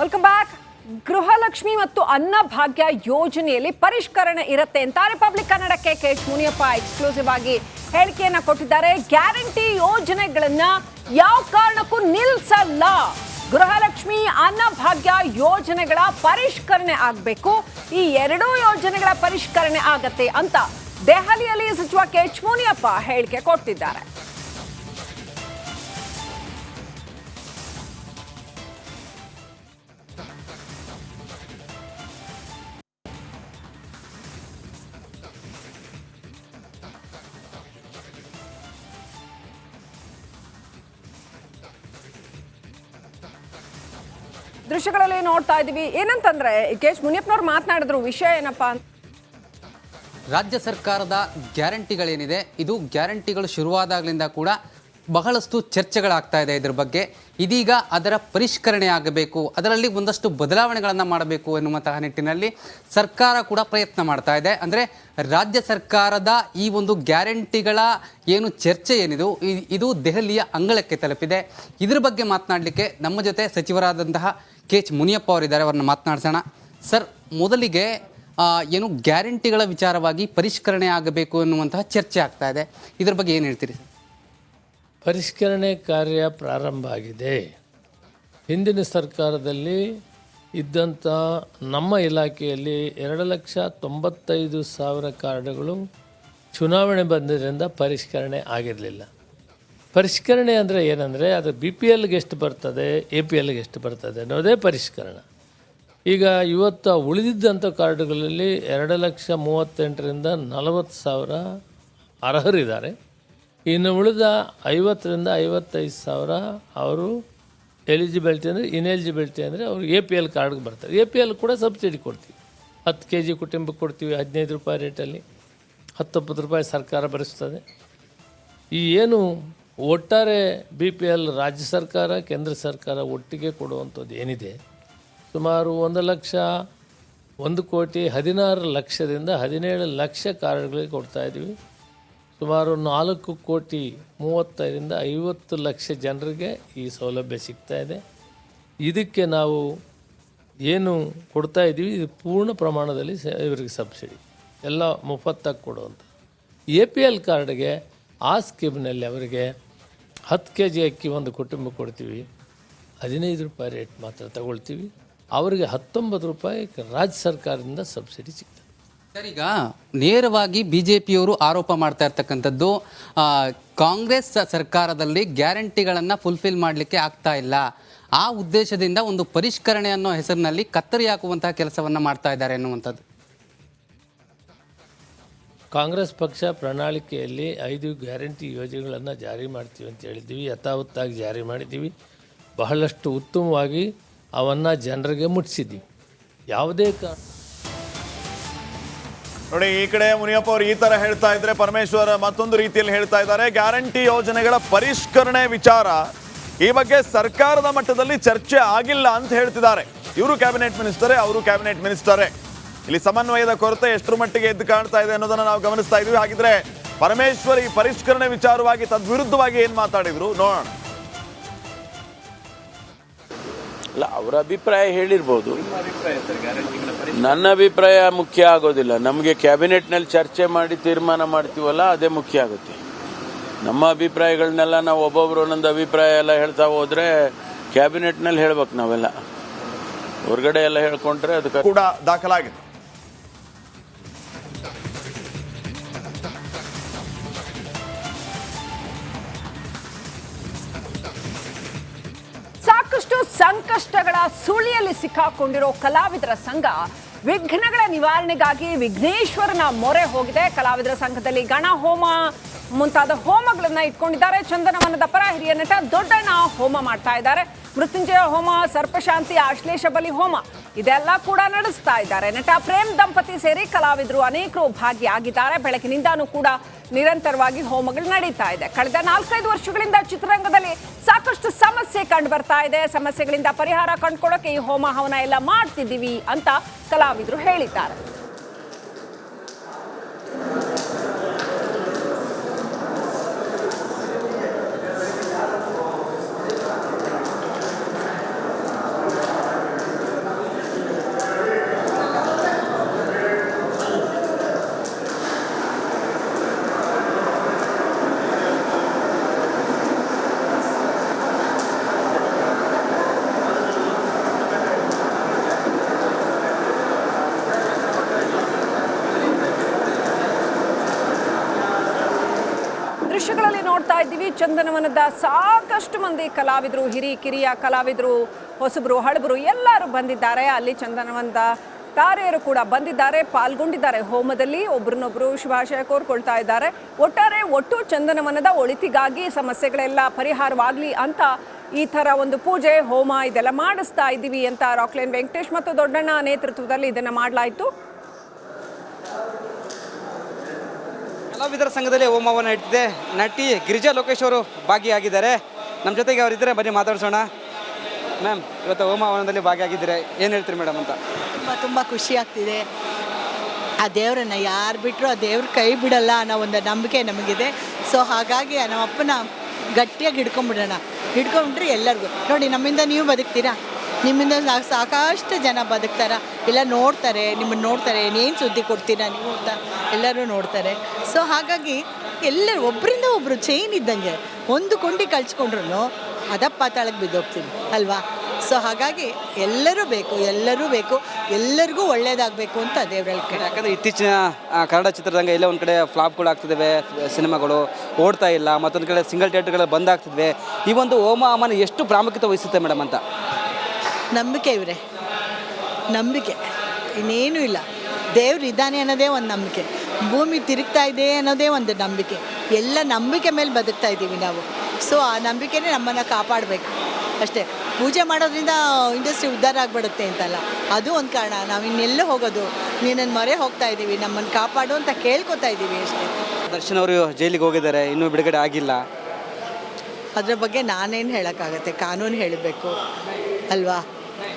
Welcome back. Gruhalakshmi ಮತ್ತು ಅನ್ನಭಾಗ್ಯ ಯೋಜನೆಯಲ್ಲಿ ಪರಿಷ್ಕರಣೆ ಇರುತ್ತೆ ಅಂತ ರಿಪಬ್ಲಿಕ್ ಕನ್ನಡಕ್ಕೆ ಕೆಎಚ್ ಮುನಿಯಪ್ಪ ಎಕ್ಸ್ಕ್ಲೂಸಿವ್ ಆಗಿ ಹೇಳಿಕೆಯನ್ನ ಕೊಟ್ಟಿದ್ದಾರೆ. ಗ್ಯಾರಂಟಿ ಯೋಜನೆಗಳನ್ನ ಯಾವ ಕಾರಣಕ್ಕೂ ನಿಲ್ಲಿಸಲ್ಲ. ಗೃಹಲಕ್ಷ್ಮಿ ಅನ್ನಭಾಗ್ಯ ಯೋಜನೆಗಳ ಪರಿಷ್ಕರಣೆ ಆಗಬೇಕು. ಈ ಎರಡೂ ಯೋಜನೆಗಳ ಪರಿಷ್ಕರಣೆ ಆಗತ್ತೆ ಅಂತ ದೆಹಲಿಯಲ್ಲಿ ಸಚಿವ ಕೆಎಚ್ ಮುನಿಯಪ್ಪ ಹೇಳಿಕೆ ಕೊಟ್ಟಿದ್ದಾರೆ. ದೃಶ್ಯಗಳಲ್ಲಿ ನೋಡ್ತಾ ಇದೀವಿ. ಏನಂತಂದ್ರೆ ಕೆಎಚ್ ಮುನಿಯಪ್ಪನವ್ರು ಮಾತನಾಡಿದ್ರು. ವಿಷಯ ಏನಪ್ಪಾ, ರಾಜ್ಯ ಸರ್ಕಾರದ ಗ್ಯಾರಂಟಿಗಳೇನಿದೆ, ಇದು ಗ್ಯಾರಂಟಿಗಳು ಶುರುವಾದಾಗಲಿಂದ ಕೂಡ ಬಹಳಷ್ಟು ಚರ್ಚೆಗಳಾಗ್ತಾ ಇದೆ ಇದ್ರ ಬಗ್ಗೆ. ಇದೀಗ ಅದರ ಪರಿಷ್ಕರಣೆ ಆಗಬೇಕು, ಅದರಲ್ಲಿ ಒಂದಷ್ಟು ಬದಲಾವಣೆಗಳನ್ನು ಮಾಡಬೇಕು ಎನ್ನುವಂತಹ ನಿಟ್ಟಿನಲ್ಲಿ ಸರ್ಕಾರ ಕೂಡ ಪ್ರಯತ್ನ ಮಾಡ್ತಾ ಇದೆ. ಅಂದರೆ ರಾಜ್ಯ ಸರ್ಕಾರದ ಈ ಒಂದು ಗ್ಯಾರಂಟಿಗಳ ಏನು ಚರ್ಚೆ ಏನಿದು ಇದು ದೆಹಲಿಯ ಅಂಗಳಕ್ಕೆ ತಲುಪಿದೆ. ಇದ್ರ ಬಗ್ಗೆ ಮಾತನಾಡಲಿಕ್ಕೆ ನಮ್ಮ ಜೊತೆ ಸಚಿವರಾದಂತಹ ಕೆಎಚ್ ಮುನಿಯಪ್ಪ ಅವರಿದ್ದಾರೆ. ಅವರನ್ನು ಮಾತನಾಡಿಸೋಣ. ಸರ್, ಮೊದಲಿಗೆ ಏನು ಗ್ಯಾರಂಟಿಗಳ ವಿಚಾರವಾಗಿ ಪರಿಷ್ಕರಣೆ ಆಗಬೇಕು ಎನ್ನುವಂತಹ ಚರ್ಚೆ ಆಗ್ತಾ ಇದೆ, ಇದ್ರ ಬಗ್ಗೆ ಏನು ಹೇಳ್ತೀರಿ ಸರ್? ಪರಿಷ್ಕರಣೆ ಕಾರ್ಯ ಪ್ರಾರಂಭ ಆಗಿದೆ. ಹಿಂದಿನ ಸರ್ಕಾರದಲ್ಲಿ ಇದ್ದಂಥ ನಮ್ಮ ಇಲಾಖೆಯಲ್ಲಿ 2,95,000 ಕಾರ್ಡ್ಗಳು ಚುನಾವಣೆ ಬಂದಿದ್ದರಿಂದ ಪರಿಷ್ಕರಣೆ ಆಗಿರಲಿಲ್ಲ. ಪರಿಷ್ಕರಣೆ ಅಂದರೆ ಏನಂದರೆ ಅದು BPLಗೆ ಎಷ್ಟು ಬರ್ತದೆ, APLಗೆ ಎಷ್ಟು ಬರ್ತದೆ ಅನ್ನೋದೇ ಪರಿಷ್ಕರಣೆ. ಈಗ ಇವತ್ತು ಉಳಿದಿದ್ದಂಥ ಕಾರ್ಡುಗಳಲ್ಲಿ 2,38,000ರಿಂದ 40,000 ಅರ್ಹರಿದ್ದಾರೆ. ಇನ್ನು ಉಳಿದ 50ರಿಂದ 55,000 ಅವರು ಎಲಿಜಿಬಿಲಿಟಿ ಅಂದರೆ ಇನ್ಎಲಿಜಿಬಿಲಿಟಿ ಅಂದರೆ ಅವರು APL ಕಾರ್ಡ್ಗೆ ಬರ್ತಾರೆ. APL ಕೂಡ ಸಬ್ಸಿಡಿ ಕೊಡ್ತೀವಿ. 10 kg ಕುಟುಂಬಕ್ಕೆ ಕೊಡ್ತೀವಿ 15 ರೂಪಾಯಿ ರೇಟಲ್ಲಿ. 19 ರೂಪಾಯಿ ಸರ್ಕಾರ ಭರಿಸ್ತದೆ. ಈ ಏನು ಒಟ್ಟಾರೆ BPL ರಾಜ್ಯ ಸರ್ಕಾರ ಕೇಂದ್ರ ಸರ್ಕಾರ ಒಟ್ಟಿಗೆ ಕೊಡುವಂಥದ್ದು ಏನಿದೆ, ಸುಮಾರು 1,16,00,000ದಿಂದ 17 ಲಕ್ಷ ಕಾರ್ಡ್ಗಳಿಗೆ ಕೊಡ್ತಾಯಿದ್ದೀವಿ. ಸುಮಾರು 4,35,00,000ರಿಂದ 50 ಲಕ್ಷ ಜನರಿಗೆ ಈ ಸೌಲಭ್ಯ ಸಿಗ್ತಾಯಿದೆ. ಇದಕ್ಕೆ ನಾವು ಏನು ಕೊಡ್ತಾ ಇದ್ದೀವಿ, ಇದು ಪೂರ್ಣ ಪ್ರಮಾಣದಲ್ಲಿ ಇವರಿಗೆ ಸಬ್ಸಿಡಿ ಎಲ್ಲ ಮುಫತ್ತಾಗಿ ಕೊಡುವಂಥ. APL ಕಾರ್ಡ್ಗೆ ಆ ಸ್ಕೀಮ್ನಲ್ಲಿ ಅವರಿಗೆ 10 kg ಅಕ್ಕಿ ಒಂದು ಕುಟುಂಬ ಕೊಡ್ತೀವಿ, 15 ರೂಪಾಯಿ ರೇಟ್ ಮಾತ್ರ ತಗೊಳ್ತೀವಿ. ಅವರಿಗೆ 19 ರೂಪಾಯಿ ರಾಜ್ಯ ಸರ್ಕಾರದಿಂದ ಸಬ್ಸಿಡಿ ಸಿಗ್ತದೆ. ಸರ್, ಈಗ ನೇರವಾಗಿ BJPಯವರು ಆರೋಪ ಮಾಡ್ತಾ ಇರ್ತಕ್ಕಂಥದ್ದು ಕಾಂಗ್ರೆಸ್ ಸರ್ಕಾರದಲ್ಲಿ ಗ್ಯಾರಂಟಿಗಳನ್ನು ಫುಲ್ಫಿಲ್ ಮಾಡಲಿಕ್ಕೆ ಆಗ್ತಾ ಇಲ್ಲ, ಆ ಉದ್ದೇಶದಿಂದ ಒಂದು ಪರಿಷ್ಕರಣೆ ಅನ್ನೋ ಹೆಸರಿನಲ್ಲಿ ಕತ್ತರಿ ಹಾಕುವಂತಹ ಕೆಲಸವನ್ನು ಮಾಡ್ತಾ ಇದ್ದಾರೆ ಎನ್ನುವಂಥದ್ದು. ಕಾಂಗ್ರೆಸ್ ಪಕ್ಷ ಪ್ರಣಾಳಿಕೆಯಲ್ಲಿ 5 ಗ್ಯಾರಂಟಿ ಯೋಜನೆಗಳನ್ನು ಜಾರಿ ಮಾಡ್ತೀವಿ ಅಂತ ಹೇಳಿದ್ದೀವಿ. ಯಥಾವತ್ತಾಗಿ ಜಾರಿ ಮಾಡಿದ್ದೀವಿ. ಬಹಳಷ್ಟು ಉತ್ತಮವಾಗಿ ಅವನ್ನು ಜನರಿಗೆ ಮುಟ್ಟಿಸಿದ್ದೀವಿ. ಯಾವುದೇ ನೋಡಿ, ಈ ಕಡೆ ಮುನಿಯಪ್ಪ ಅವರು ಈ ತರ ಹೇಳ್ತಾ ಇದ್ರೆ, ಪರಮೇಶ್ವರ್ ಮತ್ತೊಂದು ರೀತಿಯಲ್ಲಿ ಹೇಳ್ತಾ ಇದ್ದಾರೆ. ಗ್ಯಾರಂಟಿ ಯೋಜನೆಗಳ ಪರಿಷ್ಕರಣೆ ವಿಚಾರ ಈ ಬಗ್ಗೆ ಸರ್ಕಾರದ ಮಟ್ಟದಲ್ಲಿ ಚರ್ಚೆ ಆಗಿಲ್ಲ ಅಂತ ಹೇಳ್ತಿದ್ದಾರೆ. ಇವರು ಕ್ಯಾಬಿನೆಟ್ ಮಿನಿಸ್ಟರೇ, ಅವರು ಕ್ಯಾಬಿನೆಟ್ ಮಿನಿಸ್ಟರೇ. ಇಲ್ಲಿ ಸಮನ್ವಯದ ಕೊರತೆ ಎಷ್ಟರ ಮಟ್ಟಿಗೆ ಎದ್ದು ಕಾಣ್ತಾ ಇದೆ ಅನ್ನೋದನ್ನ ನಾವು ಗಮನಿಸ್ತಾ ಇದೀವಿ. ಹಾಗಿದ್ರೆ ಪರಮೇಶ್ವರ್ ಈ ಪರಿಷ್ಕರಣೆ ವಿಚಾರವಾಗಿ ತದ್ವಿರುದ್ಧವಾಗಿ ಏನ್ ಮಾತಾಡಿದ್ರು ನೋಡೋಣ. ಅಲ್ಲ, ಅವರ ಅಭಿಪ್ರಾಯ ಹೇಳಿರ್ಬೋದು. ನನ್ನ ಅಭಿಪ್ರಾಯ ಮುಖ್ಯ ಆಗೋದಿಲ್ಲ. ನಮಗೆ ಕ್ಯಾಬಿನೆಟ್ನಲ್ಲಿ ಚರ್ಚೆ ಮಾಡಿ ತೀರ್ಮಾನ ಮಾಡ್ತೀವಲ್ಲ, ಅದೇ ಮುಖ್ಯ ಆಗುತ್ತೆ. ನಮ್ಮ ಅಭಿಪ್ರಾಯಗಳನ್ನೆಲ್ಲ ನಾವು ಒಬ್ಬೊಬ್ರು ಒಂದೊಂದು ಅಭಿಪ್ರಾಯ ಎಲ್ಲ ಹೇಳ್ತಾ ಹೋದ್ರೆ ಕ್ಯಾಬಿನೆಟ್ನಲ್ಲಿ ಹೇಳ್ಬೇಕು. ನಾವೆಲ್ಲ ಹೊರಗಡೆ ಎಲ್ಲ ಹೇಳ್ಕೊಂಡ್ರೆ ಅದಕ್ಕೆ ಕೂಡ ದಾಖಲಾಗಿದೆ. ಸಾಕಷ್ಟು ಸಂಕಷ್ಟಗಳ ಸುಳಿಯಲ್ಲಿ ಸಿಕ್ಕಾಕೊಂಡಿರೋ ಕಲಾವಿದರ ಸಂಘ ವಿಘ್ನಗಳ ನಿವಾರಣೆಗಾಗಿ ವಿಘ್ನೇಶ್ವರನ ಮೊರೆ ಹೋಗಿದೆ. ಕಲಾವಿದರ ಸಂಘದಲ್ಲಿ ಗಣ ಹೋಮ ಮುಂತಾದ ಹೋಮಗಳನ್ನ ಇಟ್ಕೊಂಡಿದ್ದಾರೆ. ಚಂದನವನದ ಪರ ಹಿರಿಯ ನಟ ದೊಡ್ಡಣ್ಣ ಹೋಮ ಮಾಡ್ತಾ ಇದ್ದಾರೆ. ಮೃತ್ಯುಂಜಯ ಹೋಮ, ಸರ್ಪಶಾಂತಿ, ಆಶ್ಲೇಷ ಬಲಿ ಹೋಮ ಇದೆಲ್ಲ ಕೂಡ ನಡೆಸ್ತಾ ಇದ್ದಾರೆ. ನಟ ಪ್ರೇಮ್ ದಂಪತಿ ಸೇರಿ ಕಲಾವಿದರು ಅನೇಕರು ಭಾಗಿಯಾಗಿದ್ದಾರೆ. ಬೆಳಕಿನಿಂದಾನೂ ಕೂಡ ನಿರಂತರವಾಗಿ ಹೋಮಗಳು ನಡೀತಾ ಇದೆ. ಕಳೆದ 4-5 ವರ್ಷಗಳಿಂದ ಚಿತ್ರರಂಗದಲ್ಲಿ ಸಾಕಷ್ಟು ಸಮಸ್ಯೆ ಕಂಡು ಬರ್ತಾ ಇದೆ. ಸಮಸ್ಯೆಗಳಿಂದ ಪರಿಹಾರ ಕಂಡುಕೊಳ್ಳೋಕೆ ಈ ಹೋಮ ಹವನ ಎಲ್ಲ ಮಾಡ್ತಿದ್ದೀವಿ ಅಂತ ಕಲಾವಿದರು ಹೇಳಿದ್ದಾರೆ. ಇದ್ದೀವಿ. ಚಂದನವನದ ಸಾಕಷ್ಟು ಮಂದಿ ಕಲಾವಿದರು, ಹಿರಿಯ ಕಲಾವಿದರು, ಹೊಸಬರು ಹಳಬರು ಎಲ್ಲರೂ ಬಂದಿದ್ದಾರೆ. ಅಲ್ಲಿ ಚಂದನವನದ ತಾರೆಯರು ಕೂಡ ಬಂದಿದ್ದಾರೆ, ಪಾಲ್ಗೊಂಡಿದ್ದಾರೆ ಹೋಮದಲ್ಲಿ. ಒಬ್ರನ್ನೊಬ್ರು ಶುಭಾಶಯ ಕೋರ್ಕೊಳ್ತಾ ಇದ್ದಾರೆ. ಒಟ್ಟು ಚಂದನವನದ ಒಳಿತಿಗಾಗಿ ಸಮಸ್ಯೆಗಳೆಲ್ಲ ಪರಿಹಾರವಾಗಲಿ ಅಂತ ಈ ಥರ ಒಂದು ಪೂಜೆ ಹೋಮ ಇದೆಲ್ಲ ಮಾಡಿಸ್ತಾ ಇದ್ದೀವಿ ಅಂತ ರಾಕ್ಲೈನ್ ವೆಂಕಟೇಶ್ ಮತ್ತು ದೊಡ್ಡಣ್ಣ ನೇತೃತ್ವದಲ್ಲಿ ಇದನ್ನು ಮಾಡಲಾಯಿತು. ಕಲಾವಿದರ ಸಂಘದಲ್ಲಿ ಹೋಮವನ್ನು ಇಟ್ಟಿದೆ. ನಟಿ ಗಿರಿಜಾ ಲೋಕೇಶ್ ಅವರು ಭಾಗಿಯಾಗಿದ್ದಾರೆ. ನಮ್ಮ ಜೊತೆಗೆ ಅವರಿದ್ದರೆ ಬನ್ನಿ ಮಾತಾಡ್ಸೋಣ. ಮ್ಯಾಮ್, ಇವತ್ತು ಹೋಮವನದಲ್ಲಿ ಭಾಗಿಯಾಗಿದ್ದೀರಾ, ಏನು ಹೇಳ್ತೀರಿ ಮೇಡಮ್ ಅಂತ? ತುಂಬ ಖುಷಿ ಆಗ್ತಿದೆ. ಆ ದೇವರನ್ನು ಯಾರು ಬಿಟ್ಟರು ಆ ದೇವ್ರ ಕೈ ಬಿಡಲ್ಲ ಅನ್ನೋ ಒಂದು ನಂಬಿಕೆ ನಮಗಿದೆ. ಸೊ ಹಾಗಾಗಿ ನಮ್ಮ ಅಪ್ಪನ ಗಟ್ಟಿಯಾಗಿ ಹಿಡ್ಕೊಂಡ್ಬಿಟ್ರೆ ಎಲ್ಲರಿಗೂ ನೋಡಿ, ನಮ್ಮಿಂದ ನೀವು ಬದುಕ್ತೀರಾ, ನಿಮ್ಮಿಂದ ಸಾಕಷ್ಟು ಜನ ಬದುಕ್ತಾರ, ಎಲ್ಲ ನೋಡ್ತಾರೆ, ನಿಮ್ಮನ್ನು ನೋಡ್ತಾರೆ, ಏನೇನು ಸುದ್ದಿ ಕೊಡ್ತೀರಾ ನೀವು ಅಂತ ಎಲ್ಲರೂ ನೋಡ್ತಾರೆ. ಸೊ ಹಾಗಾಗಿ ಎಲ್ಲರೂ ಒಬ್ಬರಿಂದ ಒಬ್ಬರು ಚೈನ್ ಇದ್ದಂಗೆ ಒಂದು ಕೊಂಡಿ ಕಳ್ಸ್ಕೊಂಡ್ರು ಪಾತಾಳಕ್ಕೆ ಬಿದ್ದೋಗ್ತೀವಿ ಅಲ್ವಾ. ಸೊ ಹಾಗಾಗಿ ಎಲ್ಲರಿಗೂ ಎಲ್ಲರಿಗೂ ಒಳ್ಳೇದಾಗಬೇಕು ಅಂತ ದೇವರಲ್ಲಿ ಕೇಳಿ. ಯಾಕಂದರೆ ಇತ್ತೀಚಿನ ಕನ್ನಡ ಚಿತ್ರರಂಗ ಎಲ್ಲ ಒಂದು ಕಡೆ ಫ್ಲಾಪ್ಗಳು ಆಗ್ತಿದ್ದಾವೆ, ಸಿನಿಮಾಗಳು ಓಡ್ತಾ ಇಲ್ಲ, ಮತ್ತೊಂದು ಕಡೆ ಸಿಂಗಲ್ ಥಿಯೇಟರ್ಗಳು ಬಂದ್ ಆಗ್ತಿದ್ವಿ. ಈ ಒಂದು ಹೋಮ ಹವನ ಎಷ್ಟು ಪ್ರಾಮುಖ್ಯತೆ ವಹಿಸುತ್ತೆ ಮೇಡಮ್ ಅಂತ? ನಂಬಿಕೆ ಇವರೇ, ನಂಬಿಕೆ, ಇನ್ನೇನೂ ಇಲ್ಲ. ದೇವ್ರು ಇದ್ದಾನೆ ಅನ್ನೋದೇ ಒಂದು ನಂಬಿಕೆ, ಭೂಮಿ ತಿರುಗ್ತಾ ಇದೆ ಅನ್ನೋದೇ ಒಂದು ನಂಬಿಕೆ. ಎಲ್ಲ ನಂಬಿಕೆ ಮೇಲೆ ಬದುಕ್ತಾ ಇದ್ದೀವಿ ನಾವು. ಸೊ ಆ ನಂಬಿಕೆನೇ ನಮ್ಮನ್ನು ಕಾಪಾಡಬೇಕು ಅಷ್ಟೇ. ಪೂಜೆ ಮಾಡೋದ್ರಿಂದ ಇಂಡಸ್ಟ್ರಿ ಉದ್ಧಾರ ಆಗಿಬಿಡುತ್ತೆ ಅಂತಲ್ಲ, ಅದು ಒಂದು ಕಾರಣ. ನಾವು ಇನ್ನೆಲ್ಲೋ ಹೋಗೋದು, ನೀನನ್ನು ಮೊರೆ ಹೋಗ್ತಾ ಇದ್ದೀವಿ, ನಮ್ಮನ್ನು ಕಾಪಾಡು ಅಂತ ಕೇಳ್ಕೊತಾ ಇದ್ದೀವಿ ಅಷ್ಟೇ. ದರ್ಶನ್ ಅವರು ಜೈಲಿಗೆ ಹೋಗಿದ್ದಾರೆ, ಇನ್ನೂ ಬಿಡುಗಡೆ ಆಗಿಲ್ಲ. ಅದ್ರ ಬಗ್ಗೆ ನಾನೇನು ಹೇಳೋಕ್ಕಾಗತ್ತೆ, ಕಾನೂನು ಹೇಳಬೇಕು ಅಲ್ವಾ.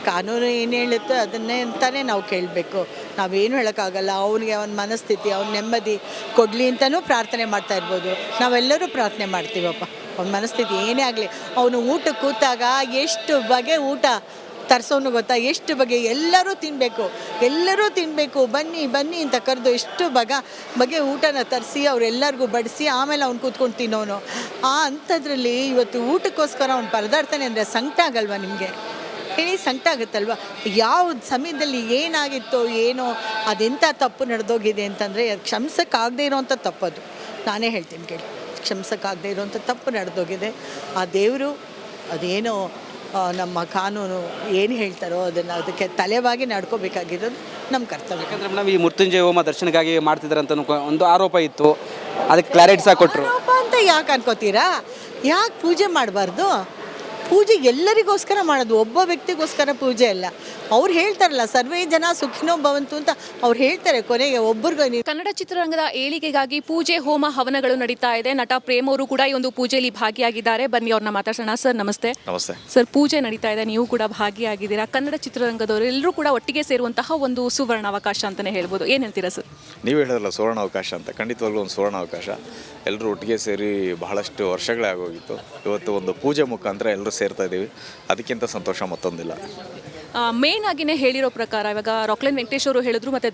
ಕಾನೂನು ಏನು ಹೇಳುತ್ತೋ ಅದನ್ನೇ ಅಂತಾನೆ ನಾವು ಕೇಳಬೇಕು. ನಾವೇನು ಹೇಳೋಕ್ಕಾಗಲ್ಲ. ಅವನಿಗೆ ಅವನ ಮನಸ್ಥಿತಿ, ಅವ್ನ ನೆಮ್ಮದಿ ಕೊಡಲಿ ಅಂತಲೂ ಪ್ರಾರ್ಥನೆ ಮಾಡ್ತಾ ಇರ್ಬೋದು. ನಾವೆಲ್ಲರೂ ಪ್ರಾರ್ಥನೆ ಮಾಡ್ತೀವಪ್ಪ, ಅವನ ಮನಸ್ಥಿತಿ ಏನೇ ಆಗಲಿ. ಅವನು ಊಟಕ್ಕೆ ಕೂತಾಗ ಎಷ್ಟು ಬಗೆ ಊಟ ತರಿಸೋನು ಗೊತ್ತಾ, ಎಷ್ಟು ಬಗೆ. ಎಲ್ಲರೂ ತಿನ್ನಬೇಕು, ಬನ್ನಿ ಅಂತ ಕರೆದು ಎಷ್ಟು ಬಗೆ ಊಟನ ತರಿಸಿ ಅವರೆಲ್ಲರಿಗೂ ಬಡಿಸಿ ಆಮೇಲೆ ಅವ್ನು ಕೂತ್ಕೊಂಡು ತಿನ್ನೋನು. ಆ ಅಂಥದ್ರಲ್ಲಿ ಇವತ್ತು ಊಟಕ್ಕೋಸ್ಕರ ಅವ್ನು ಪರದಾಡ್ತಾನೆ ಅಂದರೆ ಸಂಕಟ ಆಗಲ್ವಾ ನಿಮಗೆ? ಹೇಳಿ, ಸಂಕಟ ಆಗುತ್ತಲ್ವ. ಯಾವ ಸಮಯದಲ್ಲಿ ಏನಾಗಿತ್ತೋ ಏನೋ ಅದೆಂಥ ತಪ್ಪು ನಡೆದೋಗಿದೆ ಅಂತಂದರೆ ಅದು ಕ್ಷಮಿಸೋಕ್ಕಾಗದೇ ಇರೋವಂಥ ತಪ್ಪದು. ನಾನೇ ಹೇಳ್ತೀನಿ ಕೇಳಿ, ಕ್ಷಮಿಸೋಕ್ಕಾಗದೇ ಇರೋವಂಥ ತಪ್ಪು ನಡೆದೋಗಿದೆ. ಆ ದೇವರು ಅದೇನೋ ನಮ್ಮ ಕಾನೂನು ಏನು ಹೇಳ್ತಾರೋ ಅದಕ್ಕೆ ತಲೆವಾಗಿ ನಡ್ಕೋಬೇಕಾಗಿರೋದು ನಮ್ಮ ಕರ್ತವ್ಯ. ಯಾಕಂದರೆ ಮೇಡಮ್, ಈ ಮೃತ್ಯುಂಜಯ ಹೋಮ ದರ್ಶನಕ್ಕಾಗಿ ಮಾಡ್ತಿದ್ದಾರೆ ಅಂತ ಒಂದು ಆರೋಪ ಇತ್ತು, ಅದಕ್ಕೆ ಕ್ಲಾರಿಟಿ ಸಹ ಕೊಟ್ಟರು. ಆರೋಪ ಅಂತ ಯಾಕೆ ಅನ್ಕೋತೀರಾ? ಯಾಕೆ ಪೂಜೆ ಮಾಡಬಾರ್ದು? ಪೂಜೆ ಎಲ್ಲರಿಗೋಸ್ಕರ ಮಾಡೋದು, ಒಬ್ಬ ವ್ಯಕ್ತಿಗೋಸ್ಕರ ಪೂಜೆ ಅಲ್ಲ. ಅವ್ರು ಹೇಳ್ತಾರಲ್ಲ, ಸರ್ವೇ ಜನ ಸುಖಿನೋ ಭವಂತು ಅಂತ ಅವ್ರು ಹೇಳ್ತಾರೆ. ಕೊನೆಗೆ ಒಬ್ಬರಿಗೂ ಕನ್ನಡ ಚಿತ್ರರಂಗದ ಏಳಿಗೆಗಾಗಿ ಪೂಜೆ ಹೋಮ ಹವನಗಳು ನಡೀತಾ ಇದೆ. ನಟ ಪ್ರೇಮ್ ಅವರು ಕೂಡ ಈ ಒಂದು ಪೂಜೆಯಲ್ಲಿ ಭಾಗಿಯಾಗಿದ್ದಾರೆ. ಬನ್ನಿ ಅವ್ರನ್ನ ಮಾತಾಡ್ಸೋಣ. ಸರ್ ನಮಸ್ತೆ. ನಮಸ್ತೆ ಸರ್, ಪೂಜೆ ನಡೀತಾ ಇದೆ, ನೀವು ಕೂಡ ಭಾಗಿಯಾಗಿದ್ದೀರಾ. ಕನ್ನಡ ಚಿತ್ರರಂಗದವರು ಎಲ್ಲರೂ ಕೂಡ ಒಟ್ಟಿಗೆ ಸೇರುವಂತಹ ಒಂದು ಸುವರ್ಣ ಅವಕಾಶ ಅಂತಲೇ ಹೇಳ್ಬೋದು. ಏನು ಹೇಳ್ತೀರಾ ಸರ್? ನೀವು ಹೇಳಿದ್ರಲ್ಲ ಸುವರ್ಣ ಅವಕಾಶ ಅಂತ, ಖಂಡಿತವಾಗ್ಲೂ ಒಂದು ಸುವರ್ಣ ಅವಕಾಶ. ಎಲ್ಲರೂ ಒಟ್ಟಿಗೆ ಸೇರಿ ಬಹಳಷ್ಟು ವರ್ಷಗಳೇ ಆಗೋಗಿತ್ತು. ಇವತ್ತು ಒಂದು ಪೂಜೆ ಮುಖಾಂತರ ಎಲ್ಲರೂ ಸೇರ್ತಾ ಇದ್ದೀವಿ, ಅದಕ್ಕಿಂತ ಸಂತೋಷ ಮತ್ತೊಂದಿಲ್ಲ. ಮೇನ್ ಆಗಿನೇ ಹೇಳಿರೋ ಪ್ರಕಾರ ಇವಾಗ ರಾಕ್ಲೈನ್ ವೆಂಕಟೇಶ್ ಅವರು ಹೇಳಿದ್ರು, ಮತ್ತೆ